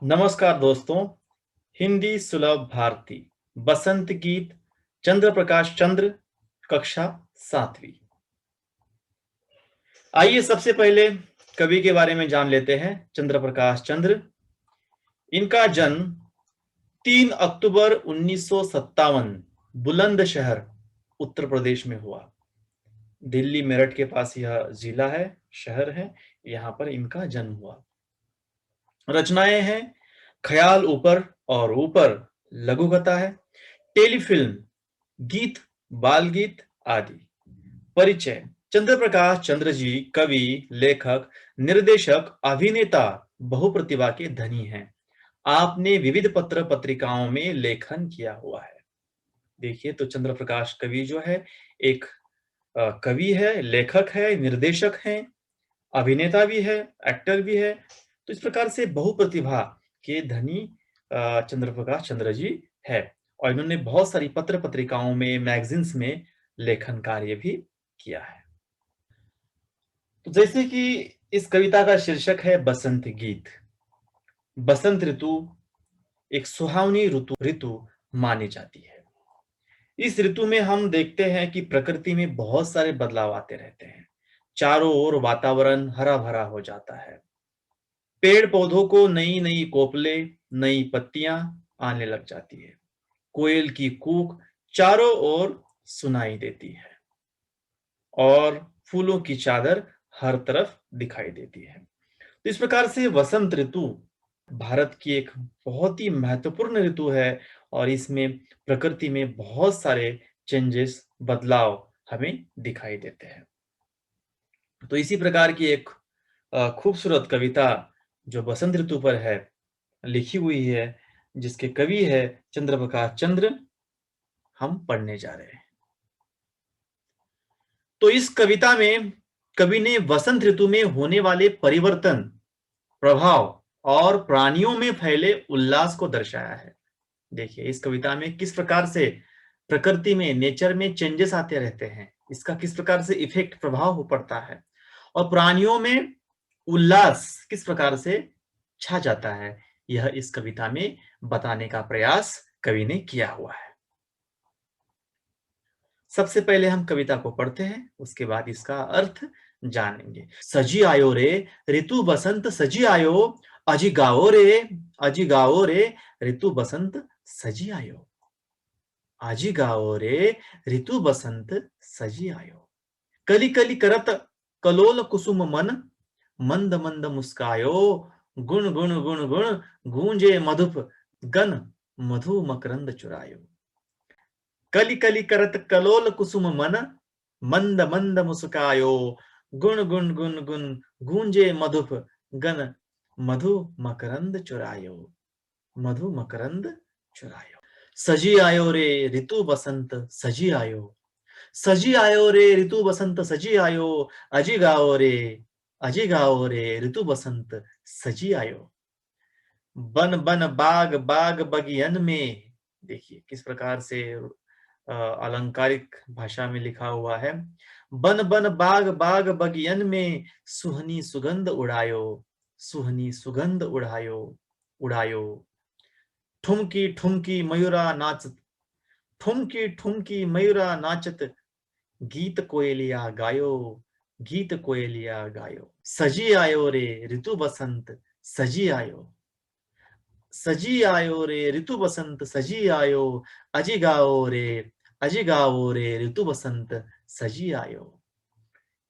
नमस्कार दोस्तों। हिंदी सुलभ भारती बसंत गीत चंद्र प्रकाश चंद्र कक्षा 7वीं। आइए सबसे पहले कवि के बारे में जान लेते हैं। चंद्र प्रकाश चंद्र, इनका जन्म 3 अक्टूबर 1957 बुलंदशहर उत्तर प्रदेश में हुआ। दिल्ली मेरठ के पास यह जिला है, शहर है। यहाँ पर इनका जन्म हुआ। रचनाएं हैं ख्याल ऊपर और ऊपर, लघु कथा है, टेलीफिल्म, गीत, बाल गीत आदि। परिचय: चंद्र प्रकाश चंद्र जी कवि, लेखक, निर्देशक, अभिनेता, बहुप्रतिभा के धनी हैं। आपने विविध पत्र पत्रिकाओं में लेखन किया हुआ है। देखिए तो चंद्र प्रकाश कवि जो है एक कवि है, लेखक है, निर्देशक है, अभिनेता भी है, एक्टर भी है। तो इस प्रकार से बहुप्रतिभा के धनी चंद्र प्रकाश चंद्र जी है। और इन्होंने बहुत सारी पत्र पत्रिकाओं में, मैगजीन्स में लेखन कार्य भी किया है। तो जैसे कि इस कविता का शीर्षक है बसंत गीत। बसंत ऋतु एक सुहावनी ऋतु मानी जाती है। इस ऋतु में हम देखते हैं कि प्रकृति में बहुत सारे बदलाव आते रहते हैं। चारों ओर वातावरण हरा भरा हो जाता है। पेड़ पौधों को नई नई कोपले, नई पत्तियां आने लग जाती है। कोयल की कूक चारों ओर सुनाई देती है और फूलों की चादर हर तरफ दिखाई देती है। तो इस प्रकार से वसंत ऋतु भारत की एक बहुत ही महत्वपूर्ण ऋतु है और इसमें प्रकृति में बहुत सारे चेंजेस, बदलाव हमें दिखाई देते हैं। तो इसी प्रकार की एक खूबसूरत कविता जो बसंत ऋतु पर है, लिखी हुई है, जिसके कवि है चंद्र प्रकाश चंद्र, हम पढ़ने जा रहे हैं। तो इस कविता में कवि ने वसंत ऋतु में होने वाले परिवर्तन, प्रभाव और प्राणियों में फैले उल्लास को दर्शाया है। देखिए इस कविता में किस प्रकार से प्रकृति में, नेचर में चेंजेस आते रहते हैं, इसका किस प्रकार से इफेक्ट, प्रभाव पड़ता है और प्राणियों में उल्लास किस प्रकार से छा जाता है, यह इस कविता में बताने का प्रयास कवि ने किया हुआ है। सबसे पहले हम कविता को पढ़ते हैं, उसके बाद इसका अर्थ जानेंगे। सजी आयो रे ऋतु बसंत सजी आयो, अजी गाओ रे, अजी गाओ रे ऋतु बसंत सजी आयो। आजी गाओ रे ऋतु बसंत सजी आयो। कली कली करत कलोल कुसुम मन, मंद मंद मुस्कायो, गुण गुण गुण गुण गूंजे मधुप गन, मधु मकरंद चुरायो। कली कली करत कलोल कुसुम मन, मंद मंद मुस्कायो, गुण गुण गुण गुण गूंजे मधुप गन, मधु मकरंद चुरायो, मधु मकरंद चुरायो। सजी आयो रे ऋतु बसंत सजी आयो, सजी आयो रे ऋतु बसंत सजी आयो, अजी गाओ रे, अजी गाओ रे ऋतु बसंत सजी आयो। बन बन बाग बाग बगियन में, देखिए किस प्रकार से अलंकारिक भाषा में लिखा हुआ है। बन बन बाग बाग बगियन में, सुहनी सुगंध उड़ायो, सुहनी सुगंध उड़ायो, उड़ायो। ठुमकी ठुमकी मयूरा नाचत, ठुमकी ठुमकी मयूरा नाचत, गीत कोयलिया गायो, गीत कोयलिया गायो। सजी आयो रे ऋतु बसंत सजी आयो, सजी आयो रे ऋतु बसंत सजी आयो, अजी गाओ रे, अजी गाओ रे ऋतु बसंत सजी आयो।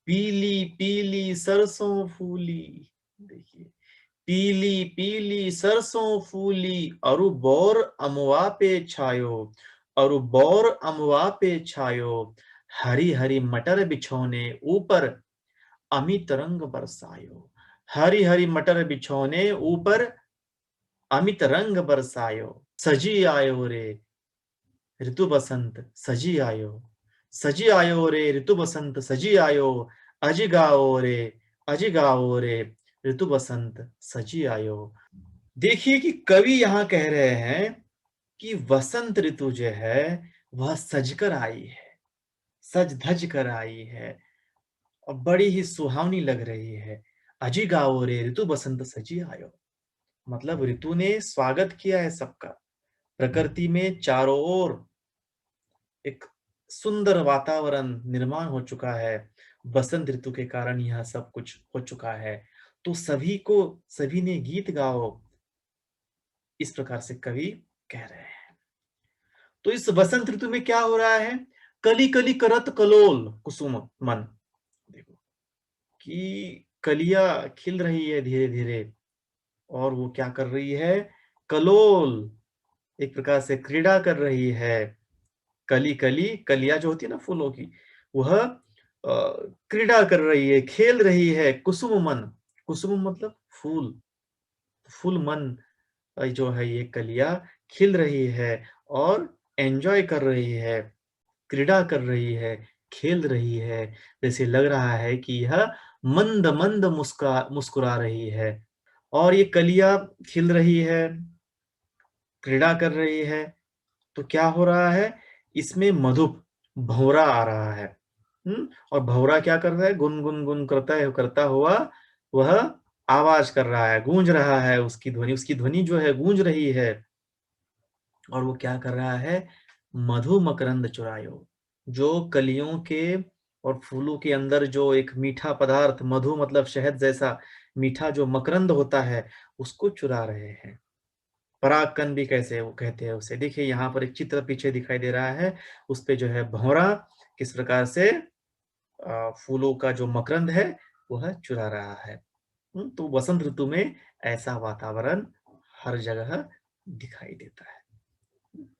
पीली पीली सरसों फूली, देखिए पीली पीली सरसों फूली, अरु बौर अमवा पे छायो, अरु बौर अमवा पे छायो। हरी हरी मटर बिछौने ऊपर, अमित रंग बरसायो, हरी हरी मटर बिछौने ऊपर, अमित रंग बरसायो। सजी आयो रे ऋतु बसंत सजी आयो, सजी आयो रे ऋतु बसंत सजी आयो, अजी गाओ रे, अजी गाओ रे ऋतु बसंत सजी आयो। देखिए कि कवि यहाँ कह रहे हैं कि वसंत ऋतु जो है वह सजकर आई है, सज धज कर आई है और बड़ी ही सुहावनी लग रही है। अजी गाओ रे ऋतु बसंत सजी आयो। मतलब ऋतु ने स्वागत किया है सबका। प्रकृति में चारों ओर एक सुंदर वातावरण निर्माण हो चुका है। बसंत ऋतु के कारण यह सब कुछ हो चुका है। तो सभी ने गीत गाओ, इस प्रकार से कवि कह रहे हैं। तो इस बसंत ऋतु में क्या हो रहा है? कली कली करत कलोल कुसुम मन। देखो कि कलियां खिल रही है धीरे धीरे, और वो क्या कर रही है? कलोल, एक प्रकार से क्रीड़ा कर रही है। कली कली, कलियां जो होती है ना फूलों की, वह क्रीड़ा कर रही है, खेल रही है। कुसुम मन, कुसुम मतलब फूल, फूल मन जो है ये कलियां खिल रही है और एंजॉय कर रही है, क्रीड़ा कर रही है, खेल रही है। जैसे लग रहा है कि यह मंद मंद मुस्कुरा रही है। और ये कलियां खिल रही है, क्रीड़ा कर रही है, तो क्या हो रहा है? इसमें मधुप भंवरा आ रहा है। और भंवरा क्या कर रहा है? गुन गुन गुन करता हुआ वह आवाज कर रहा है, गूंज रहा है। उसकी ध्वनि जो है गूंज रही है। और वो क्या कर रहा है? मधु मकरंद चुरायो, जो कलियों के और फूलों के अंदर जो एक मीठा पदार्थ, मधु मतलब शहद जैसा मीठा जो मकरंद होता है, उसको चुरा रहे हैं। परागकण भी कैसे वो कहते हैं उसे। देखिए यहाँ पर एक चित्र पीछे दिखाई दे रहा है, उस पे जो है भंवरा किस प्रकार से फूलों का जो मकरंद है वह चुरा रहा है। तो बसंत ऋतु में ऐसा वातावरण हर जगह दिखाई देता है।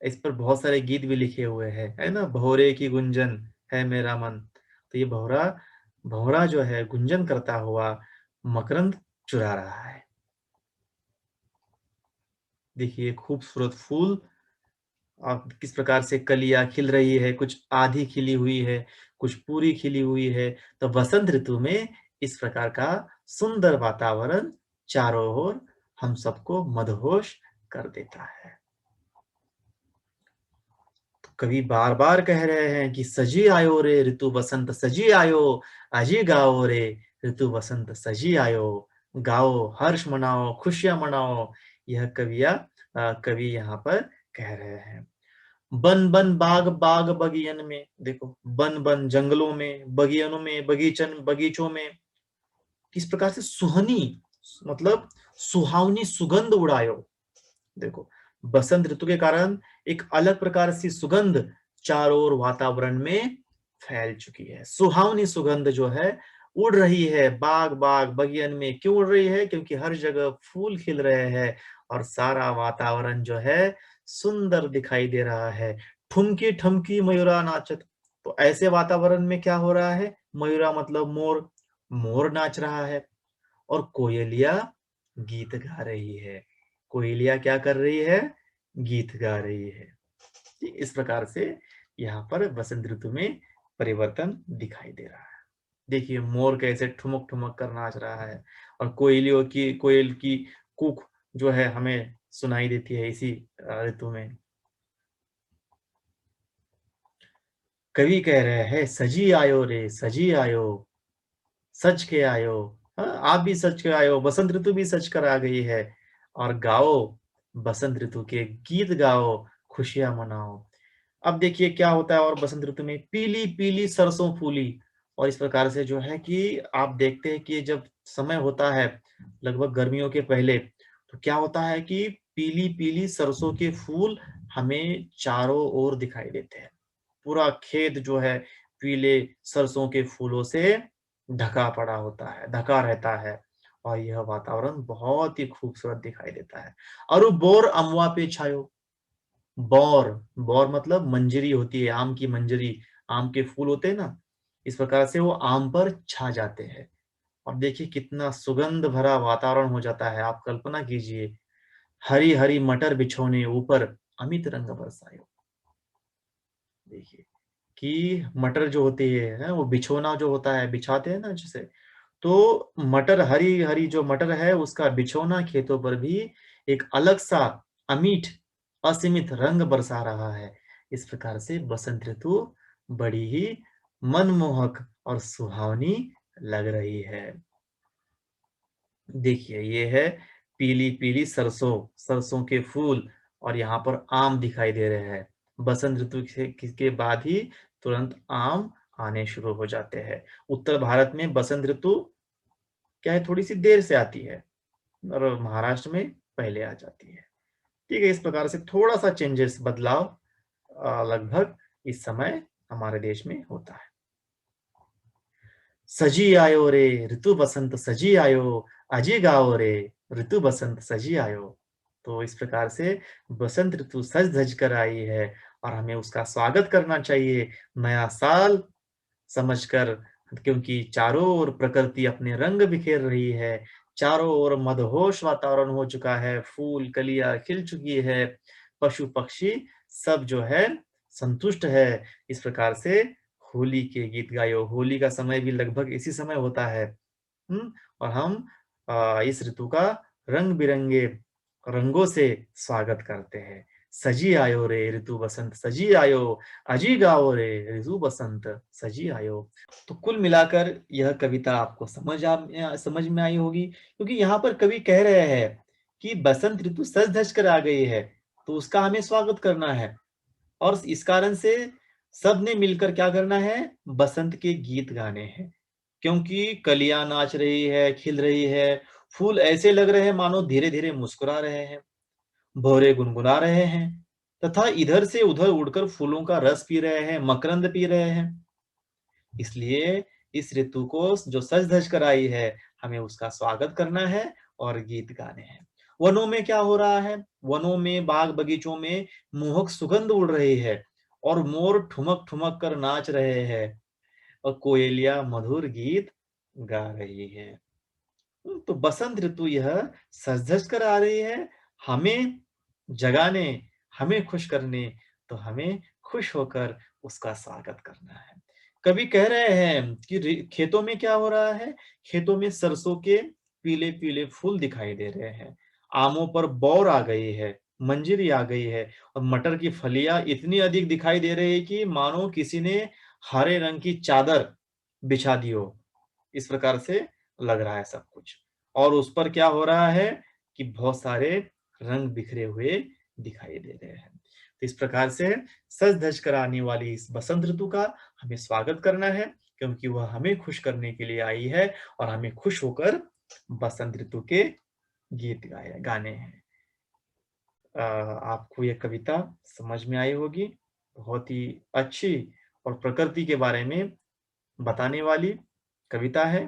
इस पर बहुत सारे गीत भी लिखे हुए हैं, है ना? भौरे की गुंजन है मेरा मन। तो ये भौरा भौरा जो है गुंजन करता हुआ मकरंद चुरा रहा है। देखिए खूबसूरत फूल और किस प्रकार से कलियां खिल रही है, कुछ आधी खिली हुई है, कुछ पूरी खिली हुई है। तो बसंत ऋतु में इस प्रकार का सुंदर वातावरण चारों ओर हम सबको मदहोश कर देता है। तो कवि बार बार कह रहे हैं कि सजी आयो रे ऋतु बसंत सजी आयो, अजी गाओ रे ऋतु बसंत सजी आयो। गाओ, हर्ष मनाओ, खुशियां मनाओ। यह कवि यहाँ पर कह रहे हैं। बन बन बाग बाग बगियन में, देखो बन बन जंगलों में, बगियनों में, बगीचों में किस प्रकार से सुहनी मतलब सुहावनी सुगंध उड़ायो। देखो बसंत ऋतु के कारण एक अलग प्रकार की सुगंध चारों ओर वातावरण में फैल चुकी है। सुहावनी सुगंध जो है उड़ रही है बाग बाग बगियन में। क्यों उड़ रही है? क्योंकि हर जगह फूल खिल रहे हैं और सारा वातावरण जो है सुंदर दिखाई दे रहा है। ठुमकी ठमकी मयूरा नाचत, तो ऐसे वातावरण में क्या हो रहा है? मयूरा मतलब मोर, मोर नाच रहा है और कोयलिया गीत गा रही है। कोयलिया क्या कर रही है? गीत गा रही है। इस प्रकार से यहाँ पर बसंत ऋतु में परिवर्तन दिखाई दे रहा है। देखिए मोर कैसे ठुमक ठुमक कर नाच रहा है और कोयल की कूक जो है हमें सुनाई देती है इसी ऋतु में। कवि कह रहे हैं सजी आयो रे सजी आयो, सच के आयो। हाँ, आप भी सच के आयो, बसंत ऋतु भी सच कर आ गई है। और गाओ, बसंत ऋतु के गीत गाओ, खुशियां मनाओ। अब देखिए क्या होता है और बसंत ऋतु में पीली पीली सरसों फूली। और इस प्रकार से जो है कि आप देखते हैं कि जब समय होता है लगभग गर्मियों के पहले, तो क्या होता है कि पीली पीली सरसों के फूल हमें चारों ओर दिखाई देते हैं। पूरा खेत जो है पीले सरसों के फूलों से ढका पड़ा होता है, ढका रहता है। और यह वातावरण बहुत ही खूबसूरत दिखाई देता है। और बोर अमवा पे छायो। बौर, बौर मतलब मंजरी होती है, आम की मंजरी, आम के फूल होते हैं ना, इस प्रकार से वो आम पर छा जाते हैं। और देखिए कितना सुगंध भरा वातावरण हो जाता है। आप कल्पना कीजिए, हरी हरी मटर बिछोने ऊपर अमित रंग बरसायो। देखिए कि मटर जो होती है वो बिछोना जो होता है, बिछाते हैं ना जिसे, तो मटर हरी हरी जो मटर है उसका बिछोना खेतों पर भी एक अलग सा अमीठ असीमित रंग बरसा रहा है। इस प्रकार से बसंत ऋतु बड़ी ही मनमोहक और सुहावनी लग रही है। देखिए ये है पीली पीली सरसों, सरसों के फूल और यहाँ पर आम दिखाई दे रहे हैं। बसंत ऋतु के बाद ही तुरंत आम आने शुरू हो जाते हैं। उत्तर भारत में बसंत ऋतु क्या है, थोड़ी सी देर से आती है और महाराष्ट्र में पहले आ जाती है। ठीक है, इस प्रकार से थोड़ा सा चेंजेस, बदलाव लगभग इस समय हमारे देश में होता है। सजी आयो रे ऋतु बसंत सजी आयो, अजी गाओ रे ऋतु बसंत सजी आयो। तो इस प्रकार से बसंत ऋतु सज धज कर आई है और हमें उसका स्वागत करना चाहिए नया साल समझकर, क्योंकि चारों ओर प्रकृति अपने रंग बिखेर रही है। चारों ओर मदहोश वातावरण हो चुका है, फूल कलियां खिल चुकी है, पशु पक्षी सब जो है संतुष्ट है। इस प्रकार से होली के गीत गायो। होली का समय भी लगभग इसी समय होता है। और हम इस ऋतु का रंग बिरंगे रंगों से स्वागत करते हैं। सजी आयो रे ऋतु बसंत सजी आयो, अजी गाओ रे ऋतु बसंत सजी आयो। तो कुल मिलाकर यह कविता आपको समझ में आई होगी, क्योंकि यहाँ पर कवि कह रहे हैं कि बसंत ऋतु सज धज कर आ गई है, तो उसका हमें स्वागत करना है। और इस कारण से सबने मिलकर क्या करना है, बसंत के गीत गाने हैं। क्योंकि कलियां नाच रही है, खिल रही है, फूल ऐसे लग रहे हैं मानो धीरे धीरे मुस्कुरा रहे हैं, भौरे गुनगुना रहे हैं, तथा इधर से उधर उड़कर फूलों का रस पी रहे हैं, मकरंद पी रहे हैं। इसलिए इस ऋतु को जो सज धज कर आई है, हमें उसका स्वागत करना है और गीत गाने हैं। वनों में क्या हो रहा है, वनों में बाग बगीचों में मोहक सुगंध उड़ रही है और मोर ठुमक ठुमक कर नाच रहे हैं और कोयलिया मधुर गीत गा रही है। तो बसंत ऋतु यह सज धज कर आ रही है हमें जगाने, हमें खुश करने, तो हमें खुश होकर उसका स्वागत करना है। कवि कह रहे हैं कि खेतों में क्या हो रहा है, खेतों में सरसों के पीले पीले फूल दिखाई दे रहे हैं, आमों पर बौर आ गई है, मंजरी आ गई है और मटर की फलियां इतनी अधिक दिखाई दे रही है कि मानो किसी ने हरे रंग की चादर बिछा दी हो। इस प्रकार से लग रहा है सब कुछ। और उस पर क्या हो रहा है कि बहुत सारे रंग बिखरे हुए दिखाई दे रहे हैं। तो इस प्रकार से सज धज कर आने वाली इस बसंत ऋतु का हमें स्वागत करना है, क्योंकि वह हमें खुश करने के लिए आई है और हमें खुश होकर बसंत ऋतु के गीत गाने हैं। आपको ये कविता समझ में आई होगी। बहुत ही अच्छी और प्रकृति के बारे में बताने वाली कविता है।